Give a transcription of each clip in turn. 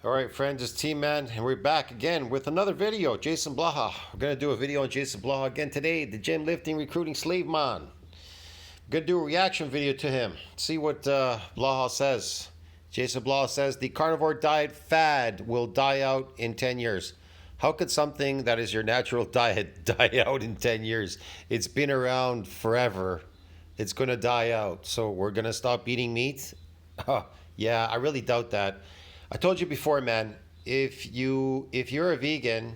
All right, friends, it's T-Man, and we're back again with another video. JasonBlaha. We're going to do a video on JasonBlaha again today, the gym lifting recruiting slave man. Going to do a reaction video to him. See what Blaha says. JasonBlaha says, the carnivore diet fad will die out in 10 years. How could something that is your natural diet die out in 10 years? It's been around forever. It's going to die out. So we're going to stop eating meat? Yeah, I really doubt that. I told you before, man, if you're a vegan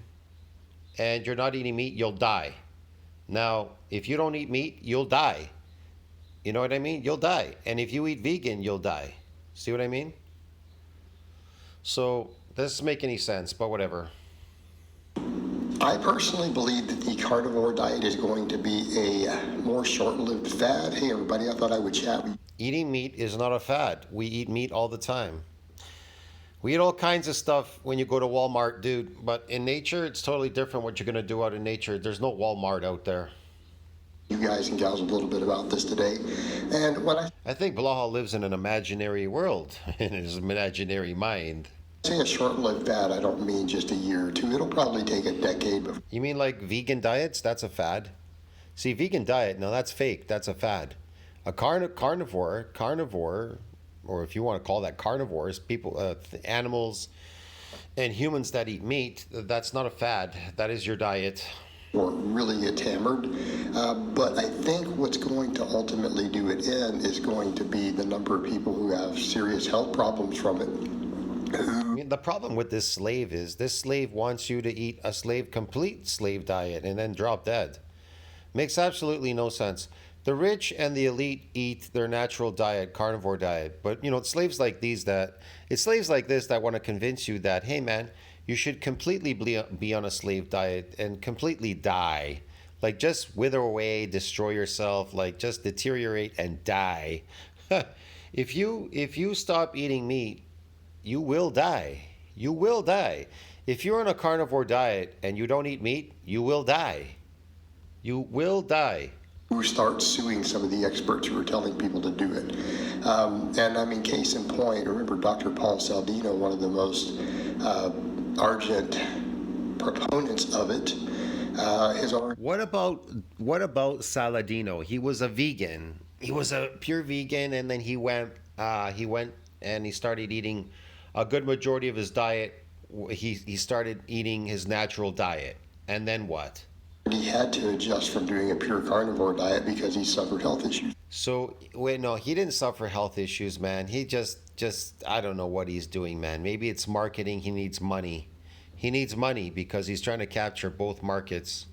and you're not eating meat, you'll die. Now, if you don't eat meat, you'll die. You know what I mean? You'll die. And if you eat vegan, you'll die. See what I mean? So, doesn't make any sense, but whatever. I personally believe that the carnivore diet is going to be a more short-lived fad. Hey everybody, I thought I would chat with you. Eating meat is not a fad. We eat meat all the time. We eat all kinds of stuff when you go to Walmart, dude. But in nature, it's totally different what you're going to do out in nature. There's no Walmart out there. You guys and gals a little bit about this today. And when I think Blaha lives in an imaginary world, in his imaginary mind. say a short-lived fad, I don't mean just a year or two. It'll probably take a decade before. You mean like vegan diets? That's a fad. See, vegan diet, no, that's fake. That's a fad. A carnivore, or if you want to call that carnivores, people, animals and humans that eat meat, that's not a fad. That is your diet. Or really gets hammered. But I think what's going to ultimately do it in is going to be the number of people who have serious health problems from it. I mean, the problem with this slave is this slave wants you to eat a complete slave diet and then drop dead. Makes absolutely no sense. The rich and the elite eat their natural diet, carnivore diet. But, you know, it's slaves like this that want to convince you that, hey, man, you should completely be on a slave diet and completely die. Like, just wither away, destroy yourself, like, just deteriorate and die. If you stop eating meat, you will die. You will die. If you're on a carnivore diet and you don't eat meat, you will die. You will die. Who start suing some of the experts who are telling people to do it. And I mean, case in point, remember Dr. Paul Saladino, one of the most ardent proponents of it. What about Saladino? He was a vegan. He was a pure vegan, and then he went and he started eating a good majority of his diet. He started eating his natural diet, and then what? He had to adjust from doing a pure carnivore diet because he suffered health issues. So, wait, no, he didn't suffer health issues, man. He just, I don't know what he's doing, man. Maybe it's marketing. He needs money. He needs money because he's trying to capture both markets.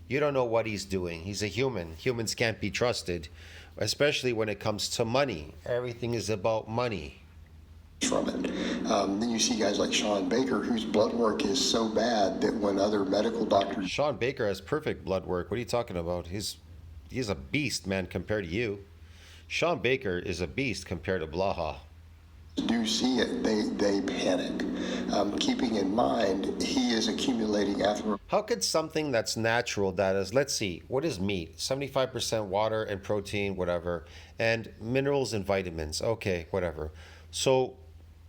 You don't know what he's doing. He's a human. Humans can't be trusted, especially when it comes to money. Everything is about money. From it. Then you see guys like Sean Baker, whose blood work is so bad that when other medical doctors... Sean Baker has perfect blood work. What are you talking about? He's a beast, man, compared to you. Sean Baker is a beast compared to Blaha. Do see it, they panic. Keeping in mind, he is accumulating atherosclerosis. How could something that's natural, that is, let's see, what is meat? 75% water and protein, whatever, and minerals and vitamins. Okay, whatever. So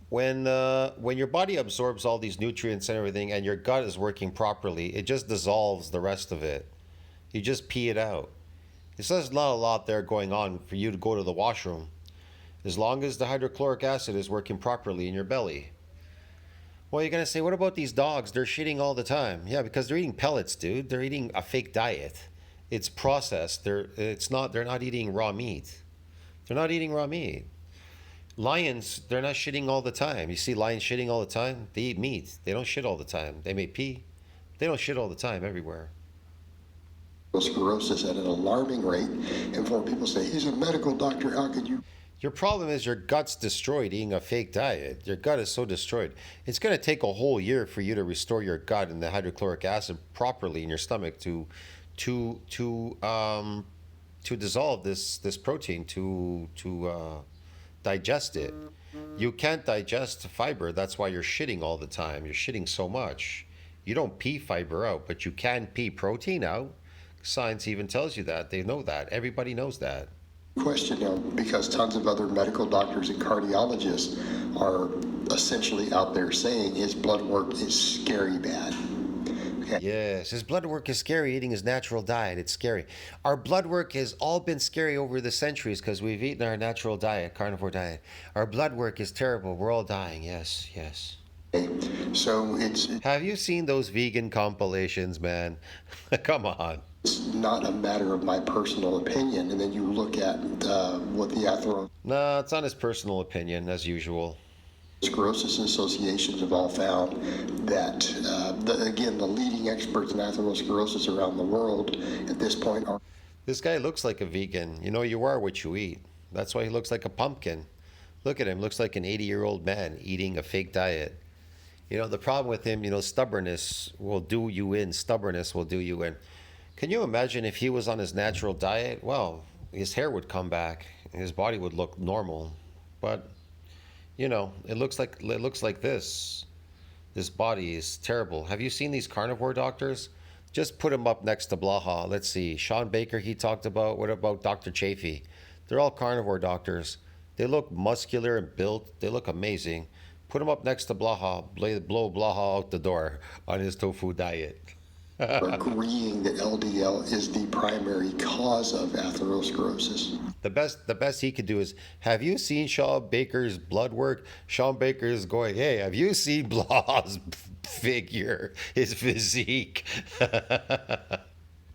when your body absorbs all these nutrients and everything and your gut is working properly, it just dissolves the rest of it. You just pee it out. There's not a lot there going on for you to go to the washroom, as long as the hydrochloric acid is working properly in your belly. Well, you're going to say, what about these dogs? They're shitting all the time. Yeah, because they're eating pellets, dude. They're eating a fake diet. It's processed. They're not eating raw meat. They're not eating raw meat. Lions, they're not shitting all the time. You see lions shitting all the time? They eat meat. They don't shit all the time. They may pee. They don't shit all the time everywhere. Sclerosis at an alarming rate. And for people say, he's a medical doctor, how could you? Your problem is your gut's destroyed eating a fake diet. Your gut is so destroyed. It's going to take a whole year for you to restore your gut and the hydrochloric acid properly in your stomach to dissolve this protein, to digest it. You can't digest fiber. That's why you're shitting all the time. You're shitting so much. You don't pee fiber out, but you can pee protein out. Science even tells you that. They know that. Everybody knows that. Question now, because tons of other medical doctors and cardiologists are essentially out there saying his blood work is scary bad. Okay. Yes, his blood work is scary eating his natural diet. It's scary. Our blood work has all been scary over the centuries because we've eaten our natural diet, carnivore diet. Our blood work is terrible. We're all dying. Yes, yes. So Have you seen those vegan compilations, man? Come on. it's not a matter of my personal opinion. And then you look at what the No, it's not his personal opinion, as usual. atherosclerosis associations have all found that, again, the leading experts in atherosclerosis around the world at this point are This guy looks like a vegan. You know, you are what you eat. That's why he looks like a pumpkin. Look at him. Looks like an 80-year-old man eating a fake diet. You know, the problem with him, you know, stubbornness will do you in. Stubbornness will do you in. Can you imagine if he was on his natural diet? Well, his hair would come back. His body would look normal. But, you know, it looks like this. This body is terrible. Have you seen these carnivore doctors? Just put him up next to Blaha. Let's see. Sean Baker, he talked about. What about Dr. Chafee? They're all carnivore doctors. They look muscular and built. They look amazing. Put him up next to Blaha. Blow Blaha out the door on his tofu diet. agreeing that LDL is the primary cause of atherosclerosis. The best he could do is, have you seen Sean Baker's blood work? Sean Baker is going, hey, have you seen Blaha's figure, his physique?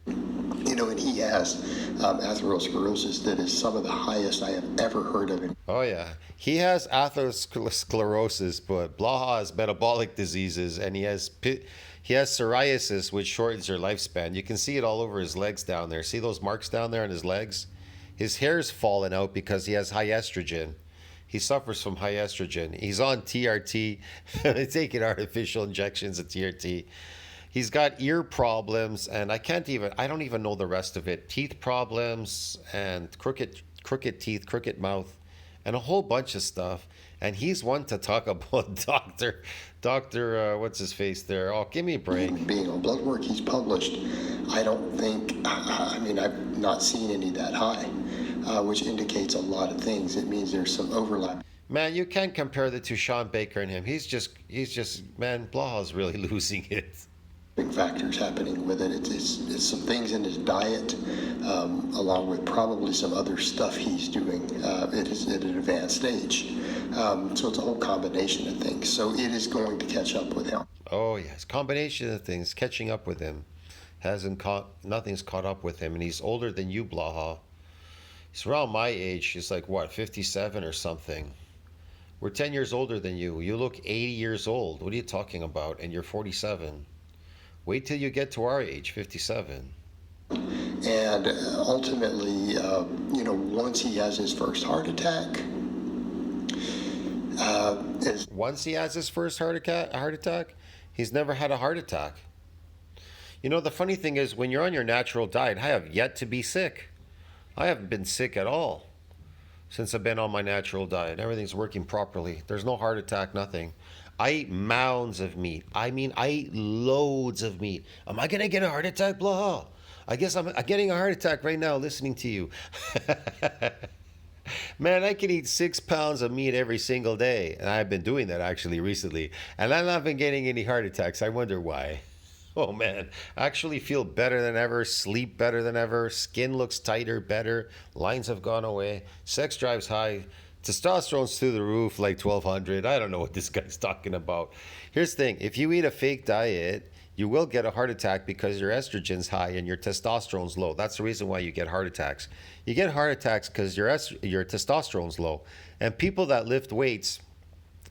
You know, and he has atherosclerosis that is some of the highest I have ever heard of. Oh yeah, he has atherosclerosis, but Blaha has metabolic diseases, and he has psoriasis, which shortens your lifespan. You can see it all over his legs down there. See those marks down there on his legs? His hair's fallen out because he has high estrogen. He suffers from high estrogen. He's on TRT, taking artificial injections of TRT. He's got ear problems, and I don't even know the rest of it. Teeth problems and crooked teeth, crooked mouth, and a whole bunch of stuff. And he's one to talk about Doctor, what's his face there? Oh, give me a break. Being on blood work he's published, I don't think, I mean, I've not seen any that high, which indicates a lot of things. It means there's some overlap. Man, you can't compare the two, Sean Baker and him. He's just, man, Blaha's really losing it. Big factors happening with it. It's some things in his diet, along with probably some other stuff he's doing at an advanced stage. So it's a whole combination of things. So it is going to catch up with him. Oh yes, combination of things catching up with him. Nothing's caught up with him, and he's older than you, Blaha. He's around my age. He's like what, 57 or something. We're 10 years older than you. You look 80 years old. What are you talking about? And you're 47. Wait till you get to our age, 57. And ultimately, you know, once he has his first heart attack, Once he has his first heart attack, he's never had a heart attack. You know, the funny thing is, when you're on your natural diet, I have yet to be sick. I haven't been sick at all since I've been on my natural diet. Everything's working properly. There's no heart attack, nothing. I eat mounds of meat. I mean, I eat loads of meat. Am I going to get a heart attack, Blaha? I guess I'm getting a heart attack right now listening to you. Man, I can eat 6 pounds of meat every single day. And I've been doing that actually recently. And I've not been getting any heart attacks. I wonder why. Oh man, I actually feel better than ever, sleep better than ever, skin looks tighter, better, lines have gone away, sex drive's high, testosterone's through the roof like 1200. I don't know what this guy's talking about. Here's the thing, if you eat a fake diet, you will get a heart attack because your estrogen's high and your testosterone's low. That's the reason why you get heart attacks. You get heart attacks because your testosterone's low. And people that lift weights,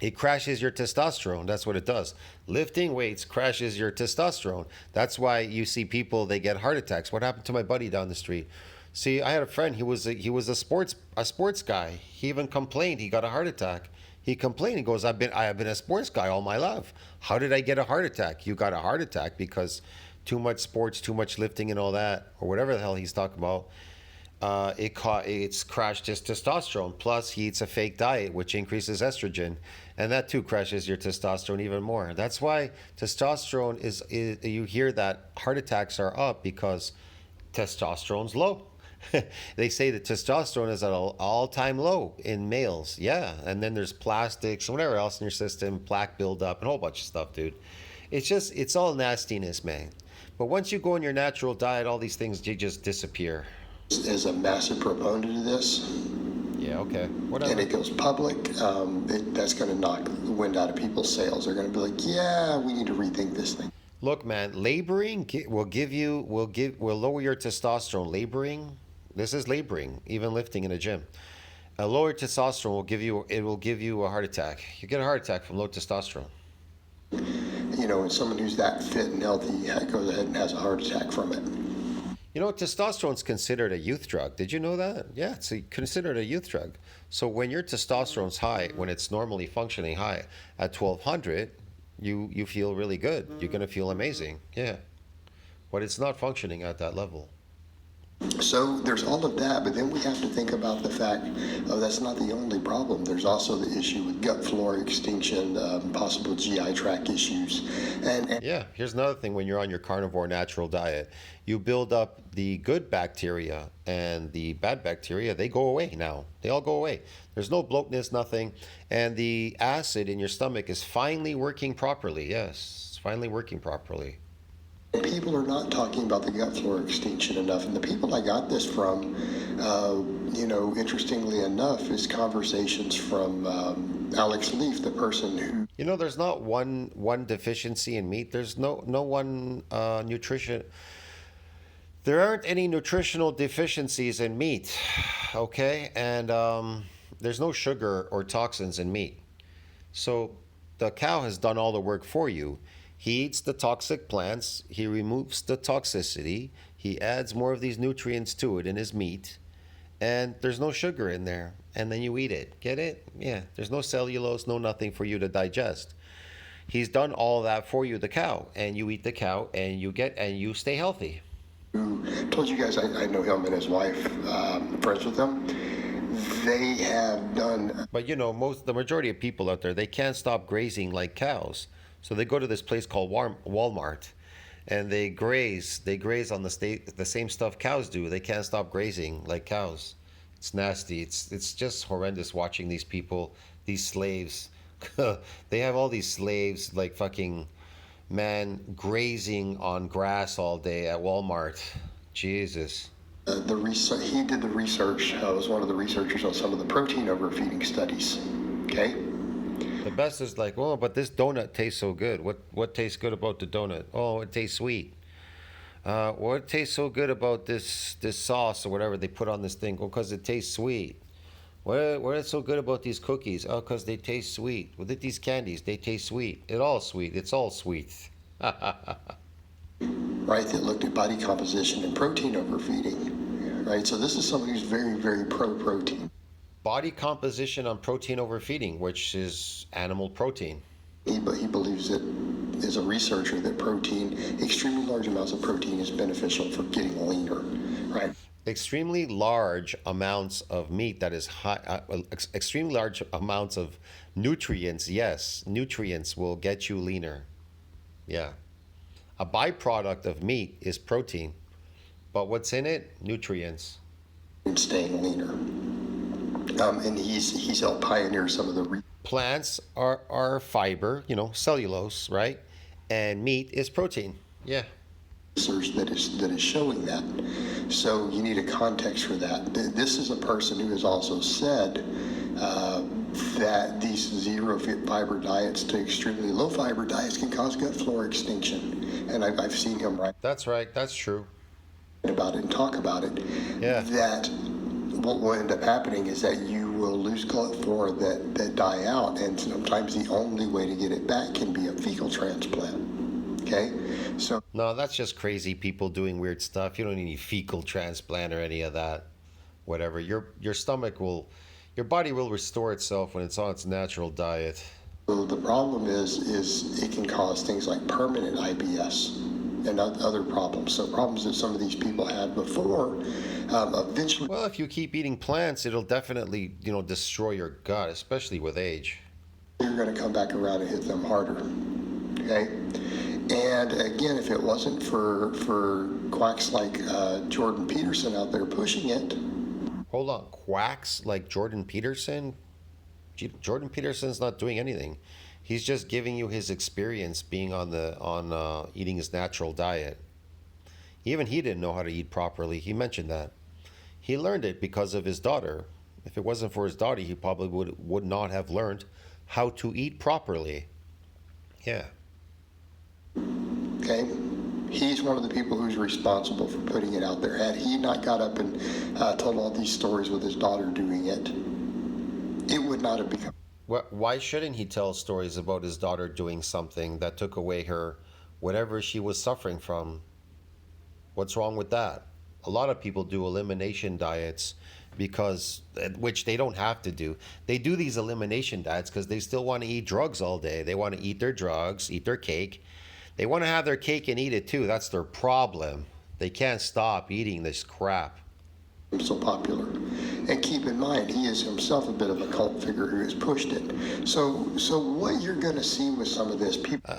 it crashes your testosterone. That's what it does. Lifting weights crashes your testosterone. That's why you see people, they get heart attacks. What happened to my buddy down the street? See, I had a friend, he was a sports guy. He even complained he got a heart attack. He complained, he goes, I have been a sports guy all my life. How did I get a heart attack? You got a heart attack because too much sports, too much lifting and all that, or whatever the hell he's talking about. It's crashed his testosterone. Plus, he eats a fake diet, which increases estrogen, and that too crashes your testosterone even more. That's why testosterone is you hear that heart attacks are up because testosterone's low. They say that testosterone is at an all-time low in males. Yeah, and then there's plastics and whatever else in your system, plaque buildup, and a whole bunch of stuff, dude. It's all nastiness, man. But once you go on your natural diet, all these things they just disappear. Is a massive proponent of this, Yeah, okay, and whatever. it goes public. That's going to knock the wind out of people's sails. They're going to be like, yeah, we need to rethink this thing. Look, man, laboring will lower your testosterone. Laboring, this is laboring, even lifting in a gym. A lower testosterone will give you a heart attack. You get a heart attack from low testosterone. You know, when someone who's that fit and healthy goes ahead and has a heart attack from it. You know, testosterone's considered a youth drug. Did you know that? Yeah, it's considered a youth drug. So when your testosterone's high, when it's normally functioning high at 1200, you feel really good. You're going to feel amazing. Yeah. But it's not functioning at that level. So there's all of that, but then we have to think about the fact, that's not the only problem. There's also the issue with gut floor extinction, possible GI tract issues, and Yeah, here's another thing when you're on your carnivore natural diet. You build up the good bacteria and the bad bacteria, they go away now. They all go away. There's no bloatness, nothing. And the acid in your stomach is finally working properly. Yes, it's finally working properly. people are not talking about the gut floor extinction enough. And the people I got this from, interestingly enough, is conversations from Alex Leaf, the person who You know, there's not one deficiency in meat. There's no one nutrition. There aren't any nutritional deficiencies in meat, okay? And there's no sugar or toxins in meat. So the cow has done all the work for you. He eats the toxic plants, he removes the toxicity, he adds more of these nutrients to it in his meat, and there's no sugar in there. And then you eat it. Get it? Yeah. There's no cellulose, no nothing for you to digest. He's done all that for you, the cow, and you eat the cow, and you stay healthy. told you guys I know him and his wife, friends with them. They have done But you know, the majority of people out there, they can't stop grazing like cows. So they go to this place called Walmart, and they graze. They graze on the same stuff cows do. They can't stop grazing like cows. It's nasty. It's just horrendous watching these people, these slaves. They have all these slaves like fucking man grazing on grass all day at Walmart. Jesus. the research. He did the research. Was one of the researchers on some of the protein overfeeding studies. Okay. The best is like, oh, but this donut tastes so good. What tastes good about the donut? Oh, it tastes sweet. What tastes so good about this sauce or whatever they put on this thing? Oh, because it tastes sweet. What is so good about these cookies? Oh, because they taste sweet. With these candies, they taste sweet. It's all sweet. It's all sweet. Right, that looked at body composition and protein overfeeding. Right, so this is someone who's very, very pro-protein. Body composition on protein overfeeding, which is animal protein. He believes that, as a researcher, that protein, extremely large amounts of protein, is beneficial for getting leaner. Right. Extremely large amounts of meat that is high, extremely large amounts of nutrients. Yes, nutrients will get you leaner. Yeah. A byproduct of meat is protein, but what's in it? Nutrients. And staying leaner. And he's helped pioneer some of the Plants are fiber, cellulose, right? And meat is protein. Yeah. research that is showing that. So you need a context for that. This is a person who has also said that these zero fiber diets to extremely low fiber diets can cause gut floor extinction. And I've seen him write That's right. That's true. about it and talk about it. Yeah. That what will end up happening is that you will lose gut flora that die out, and sometimes the only way to get it back can be a fecal transplant. Okay? So No, that's just crazy people doing weird stuff. You don't need any fecal transplant or any of that. Whatever. Your body will restore itself when it's on its natural diet. the problem is it can cause things like permanent IBS and other problems. So problems that some of these people had before, eventually Well, if you keep eating plants, it'll definitely, destroy your gut, especially with age. you're going to come back around and hit them harder. Okay? And again, if it wasn't for quacks like Jordan Peterson out there pushing it. Hold on, quacks like Jordan Peterson? Jordan Peterson's not doing anything. He's just giving you his experience being on eating his natural diet. Even he didn't know how to eat properly. He mentioned that. He learned it because of his daughter. If it wasn't for his daughter, he probably would not have learned how to eat properly. Yeah. Okay? He's one of the people who's responsible for putting it out there. Had he not got up and told all these stories with his daughter doing it, it would not have become. Why shouldn't he tell stories about his daughter doing something that took away her, whatever she was suffering from? What's wrong with that? A lot of people do elimination diets because, which they don't have to do. They do these elimination diets because they still want to eat drugs all day. They want to eat their drugs, eat their cake. They want to have their cake and eat it too. That's their problem. They can't stop eating this crap. So popular. And keep in mind, he is himself a bit of a cult figure who has pushed it. So what you're going to see with some of this, people.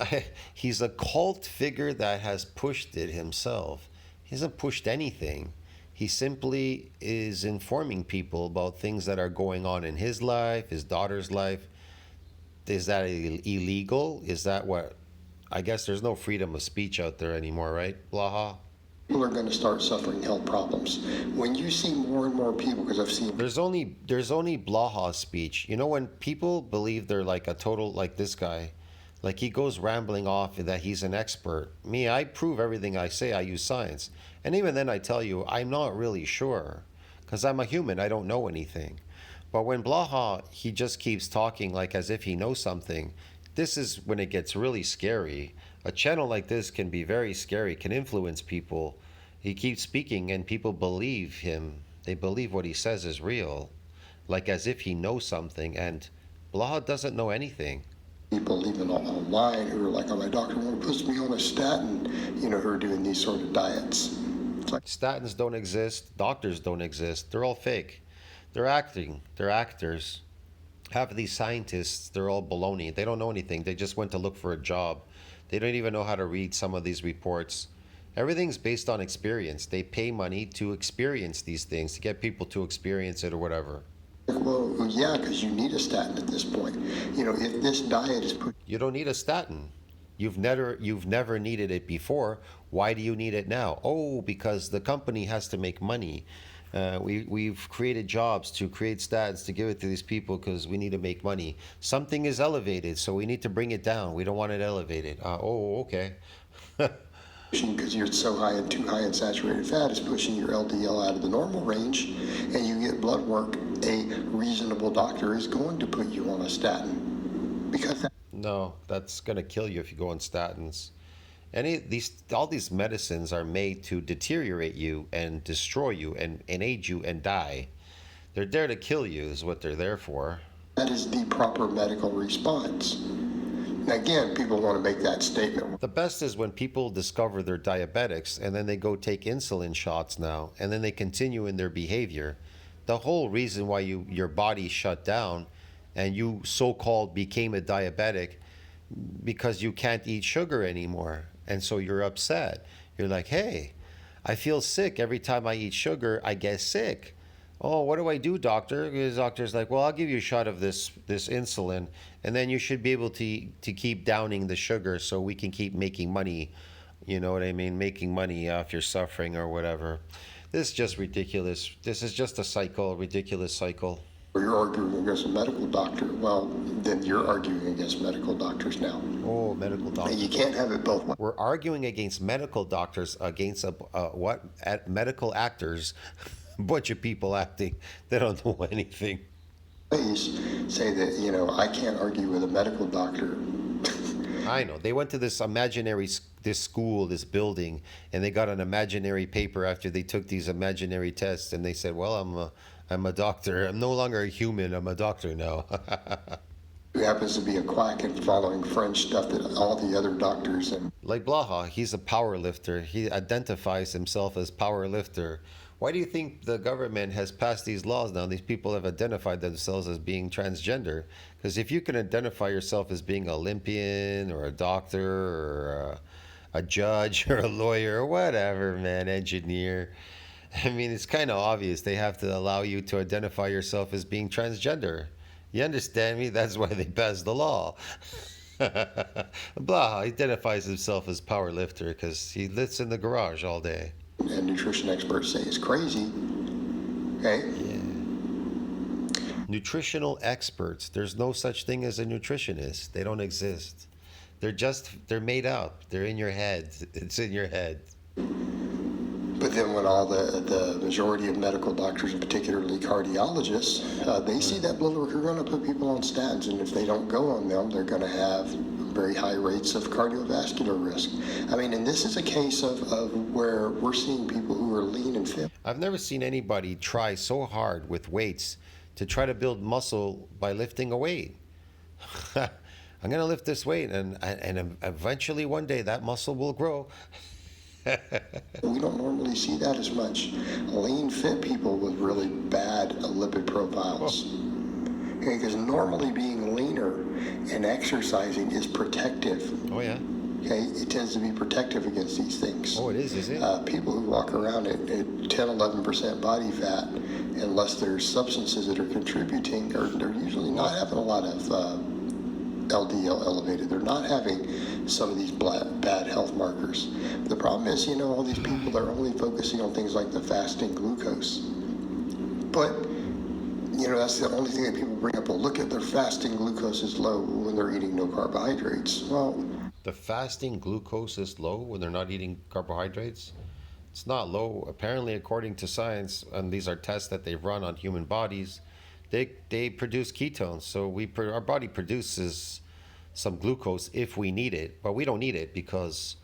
He's a cult figure that has pushed it himself. He hasn't pushed anything. He simply is informing people about things that are going on in his life, his daughter's life. Is that illegal? Is that what? I guess there's no freedom of speech out there anymore, right, Blaha? People are going to start suffering health problems. When you see more and more people, because I've seen. There's only Blaha speech. You know, when people believe they're like a total, like this guy, like he goes rambling off that he's an expert. Me, I prove everything I say. I use science. And even then I tell you, I'm not really sure. Because I'm a human. I don't know anything. But when Blaha, he just keeps talking like as if he knows something. This is when it gets really scary. A channel like this can be very scary, can influence people. He keeps speaking and people believe him. They believe what he says is real. Like as if he knows something. And Blaha doesn't know anything. People even online who are like, oh, my doctor won't put me on a statin, who are doing these sort of diets. It's like, statins don't exist. Doctors don't exist. They're all fake. They're acting. They're actors. Half of these scientists, they're all baloney. They don't know anything. They just went to look for a job. They don't even know how to read some of these reports. Everything's based on experience. They pay money to experience these things, to get people to experience it or whatever. well, yeah, because you need a statin at this point. If this diet is put. You don't need a statin. You've never needed it before. Why do you need it now? Oh, because the company has to make money. We've created jobs to create statins to give it to these people because we need to make money. Something is elevated, so we need to bring it down. We don't want it elevated. Okay. Because you're so high and too high in saturated fat is pushing your LDL out of the normal range, and you get blood work, a reasonable doctor is going to put you on a statin. Because No, that's going to kill you if you go on statins. All these medicines are made to deteriorate you and destroy you and age you and die. They're there to kill you is what they're there for. that is the proper medical response. Now, again, people want to make that statement. The best is when people discover they're diabetics and then they go take insulin shots now and then they continue in their behavior. The whole reason why your body shut down and you so-called became a diabetic because you can't eat sugar anymore. And so you're upset. You're like, hey, I feel sick. Every time I eat sugar, I get sick. Oh, what do I do, doctor? The doctor's like, well, I'll give you a shot of this insulin, and then you should be able to keep downing the sugar so we can keep making money. You know what I mean? Making money off your suffering or whatever. This is just ridiculous. This is just a cycle, a ridiculous cycle. You're arguing against a medical doctor. Well, then you're arguing against medical doctors now. Oh, medical doctors. And you can't have it both ways. We're arguing against medical doctors against medical actors. Bunch of people acting. They don't know anything. Say that, I can't argue with a medical doctor. I know. They went to this school, this building, and they got an imaginary paper after they took these imaginary tests, and they said, well, I'm a doctor. I'm no longer a human. I'm a doctor now. Who happens to be a quack and following French stuff that all the other doctors and. Like Blaha, he's a powerlifter. He identifies himself as powerlifter, Why do you think the government has passed these laws now? These people have identified themselves as being transgender. Because if you can identify yourself as being an Olympian or a doctor or a judge or a lawyer or whatever, man, engineer, I mean, it's kind of obvious they have to allow you to identify yourself as being transgender. You understand me? That's why they passed the law. Blaha identifies himself as powerlifter because he lifts in the garage all day. And nutrition experts say it's crazy. Okay? Yeah. Nutritional experts. There's no such thing as a nutritionist. They don't exist. They're made up. They're in your head. It's in your head. But then when all the majority of medical doctors, and particularly cardiologists, they see that blood work, are going to put people on statins, and if they don't go on them, they're going to have very high rates of cardiovascular risk. I mean, and this is a case of where we're seeing people who are lean and fit. I've never seen anybody try so hard with weights to try to build muscle by lifting a weight. I'm going to lift this weight, and eventually one day that muscle will grow. We don't normally see that as much. Lean, fit people with really bad lipid profiles. Okay, because normally being leaner and exercising is protective. Oh, yeah. Okay, it tends to be protective against these things. Oh, it is it? People who walk around at 10, 11% body fat, unless there's substances that are contributing, they're usually not having a lot of LDL elevated. They're not having some of these bad health markers. The problem is, all these people are only focusing on things like the fasting glucose. But, that's the only thing that people bring up. Well, look at their fasting glucose is low when they're eating no carbohydrates. Well, the fasting glucose is low when they're not eating carbohydrates? It's not low. Apparently, according to science, and these are tests that they've run on human bodies, they produce ketones. So our body produces some glucose if we need it, but we don't need it because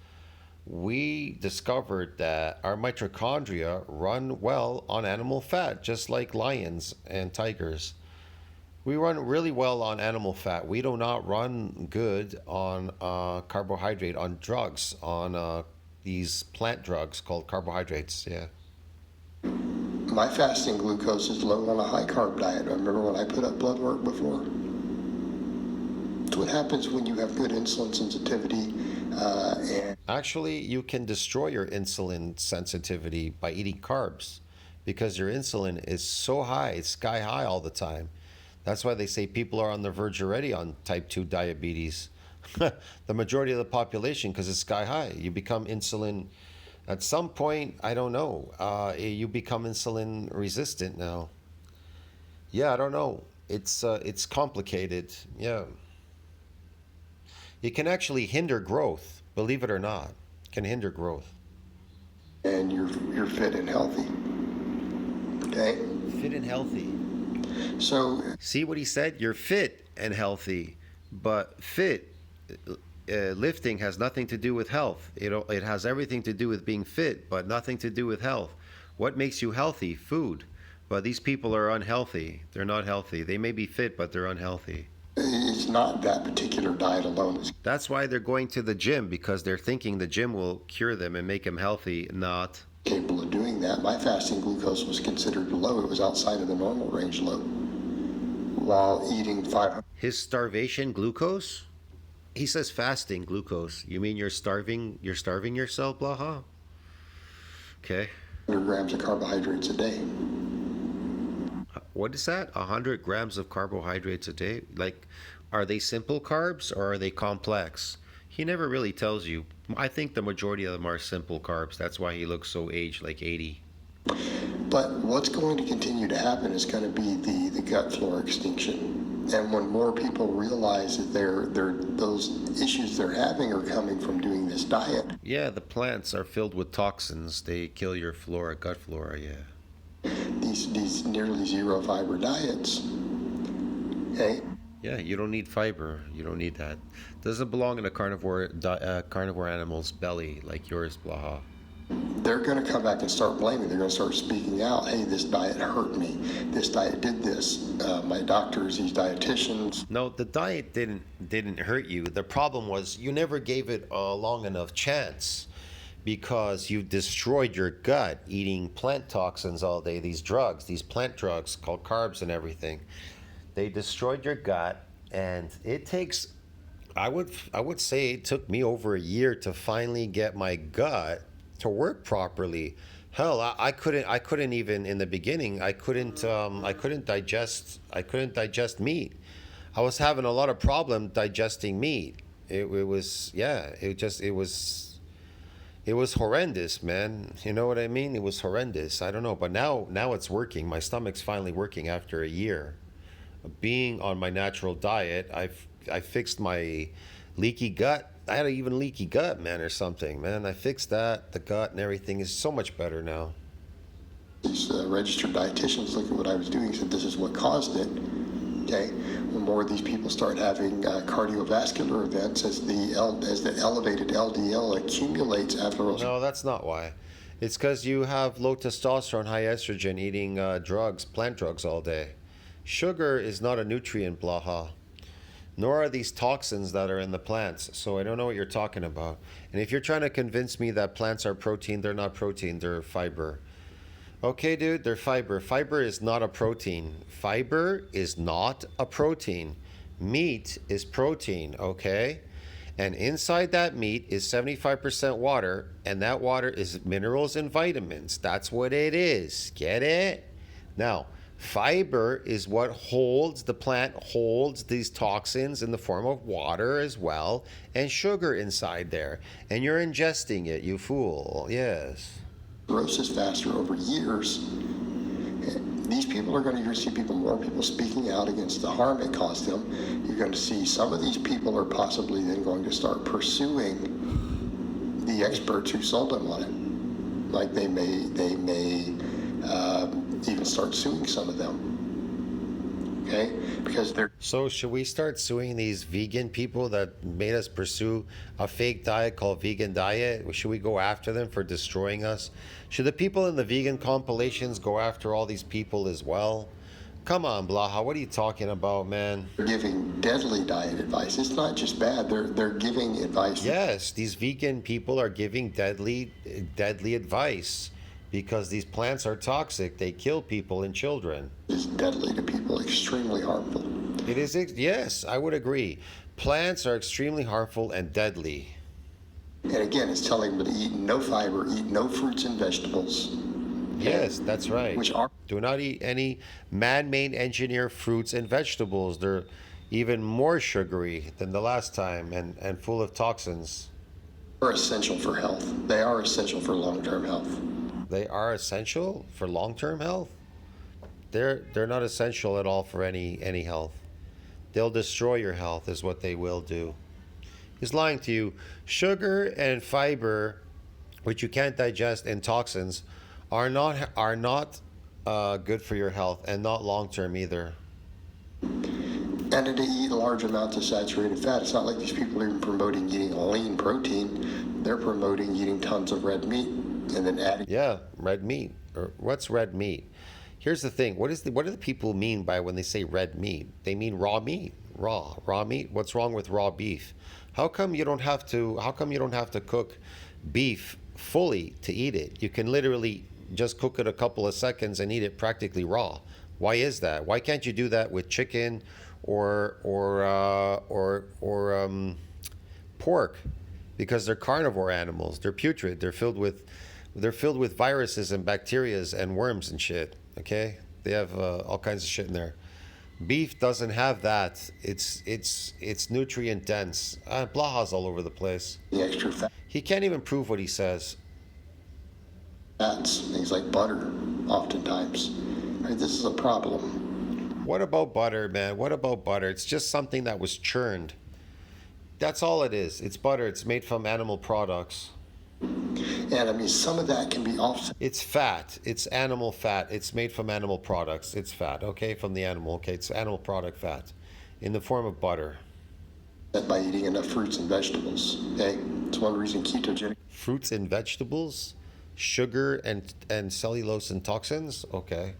we discovered that our mitochondria run well on animal fat, just like lions and tigers. We run really well on animal fat. We do not run good on carbohydrate, on drugs, on these plant drugs called carbohydrates. Yeah. my fasting glucose is low on a high carb diet. I remember when I put up blood work before. It's what happens when you have good insulin sensitivity. And Actually, you can destroy your insulin sensitivity by eating carbs because your insulin is so high, it's sky high all the time. That's why they say people are on the verge already on type 2 diabetes. The majority of the population, because it's sky high. You become insulin, at some point, I don't know, you become insulin resistant now. Yeah, I don't know. It's complicated. Yeah. It can actually hinder growth, believe it or not. It can hinder growth. and you're fit and healthy. Okay? Fit and healthy. So See what he said? You're fit and healthy, but lifting has nothing to do with health. It has everything to do with being fit, but nothing to do with health. What makes you healthy? Food. But these people are unhealthy. They're not healthy. They may be fit, but they're unhealthy. it's not that particular diet alone that's That's why they're going to the gym, because they're thinking the gym will cure them and make them healthy. Not. capable of doing that. My fasting glucose was considered low. It was outside of the normal range low. While eating 500 His starvation glucose? He says fasting glucose. You mean you're starving yourself, Blaha? Okay. grams of carbohydrates a day. What is that? 100 grams of carbohydrates a day? Like, are they simple carbs or are they complex? He never really tells you. I think the majority of them are simple carbs. That's why he looks so aged, like 80. But what's going to continue to happen is going to be the gut floor extinction. And when more people realize that those issues they're having are coming from doing this diet, Yeah, the plants are filled with toxins. They kill your flora, gut flora, yeah. these nearly zero fiber diets, okay, Yeah, you don't need fiber. You don't need that. Doesn't belong in a carnivore animal's belly like yours, Blaha. they're going to come back and start blaming. They're going to start speaking out. Hey, this diet hurt me. This diet did this. My doctors, these dietitians. No, the diet didn't hurt you. The problem was you never gave it a long enough chance, because you've destroyed your gut eating plant toxins all day, these drugs, these plant drugs called carbs and everything. They destroyed your gut, and it takes, I would say it took me over a year to finally get my gut to work properly. Hell, I couldn't even in the beginning. I couldn't digest meat. I was having a lot of problem digesting meat. It was, yeah, it was horrendous, man. You know what I mean? It was horrendous. I don't know, but now it's working. My stomach's finally working after a year of being on my natural diet. I fixed my leaky gut. I had an even leaky gut, man, or something, man. I fixed that. The gut and everything is so much better now. These registered dietitians look at what I was doing and said this is what caused it. Okay, when more of these people start having cardiovascular events as the elevated LDL accumulates after those. No, that's not why. It's because you have low testosterone, high estrogen, eating drugs, plant drugs all day. Sugar is not a nutrient, Blaha. Nor are these toxins that are in the plants. So I don't know what you're talking about. And if you're trying to convince me that plants are protein, they're not protein, they're fiber. Okay, dude, they're fiber. Fiber is not a protein. Fiber is not a protein. Meat is protein, okay? And inside that meat is 75% water, and that water is minerals and vitamins. That's what it is. Get it? Now, fiber is what holds, the plant holds these toxins in the form of water as well, and sugar inside there. And you're ingesting it, you fool. Yes. Cirrhosis faster over years. These people are going to see more people speaking out against the harm it caused them. You're going to see some of these people are possibly then going to start pursuing the experts who sold them on it. Like they may even start suing some of them. Okay, because they're. So should we start suing these vegan people that made us pursue a fake diet called vegan diet? Should we go after them for destroying us? Should the people in the vegan compilations go after all these people as well? Come on, Blaha, what are you talking about, man? They're giving deadly diet advice. It's not just bad. They're giving advice. Yes, these vegan people are giving deadly advice because these plants are toxic. They kill people and children. It's deadly to people, extremely harmful. It is, yes, I would agree. Plants are extremely harmful and deadly. And again, it's telling them to eat no fiber, eat no fruits and vegetables. Yes, that's right. Which are Do not eat any man-made engineered fruits and vegetables. They're even more sugary than the last time and full of toxins. essential for health. They are essential for long-term health. They are essential for long-term health? They're not essential at all for any health. They'll destroy your health is what they will do. He's lying to you. Sugar and fiber, which you can't digest, and toxins are not good for your health, and not long-term either. And to eat large amounts of saturated fat. It's not like these people are even promoting eating lean protein. They're promoting eating tons of red meat and then adding. Yeah, red meat. Or what's red meat? Here's the thing. What do the people mean by when they say red meat? They mean raw meat. Raw meat. What's wrong with raw beef? How come you don't have to cook beef fully to eat it? You can literally just cook it a couple of seconds and eat it practically raw. Why is that? Why can't you do that with chicken or pork? Because they're carnivore animals. They're putrid. They're filled with viruses and bacteria and worms and shit. Okay, they have all kinds of shit in there. Beef doesn't have that. It's nutrient dense. Blaha's all over the place. The extra fat. He can't even prove what he says. Fats, things like butter, oftentimes. Right, this is a problem. What about butter, man? What about butter? It's just something that was churned. That's all it is. It's butter. It's made from animal products. And I mean, some of that can be offset. It's fat. It's animal fat. It's made from animal products. It's fat, okay, from the animal. Okay, it's animal product fat in the form of butter. By eating enough fruits and vegetables. Okay, it's one reason ketogenic. Fruits and vegetables, sugar and cellulose and toxins. Okay.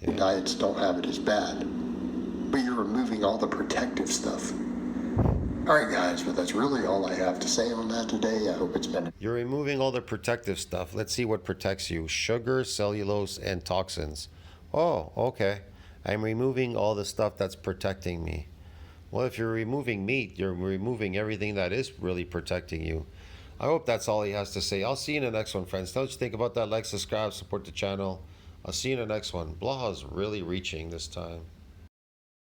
Yeah. Diets don't have it as bad, but you're removing all the protective stuff. All right, guys, but that's really all I have to say on that today. I hope it's been. You're removing all the protective stuff. Let's see what protects you. Sugar, cellulose, and toxins. Oh, okay. I'm removing all the stuff that's protecting me. Well, if you're removing meat, you're removing everything that is really protecting you. I hope that's all he has to say. I'll see you in the next one, friends. Tell what you think about that. Like, subscribe, support the channel. I'll see you in the next one. Blaha's really reaching this time.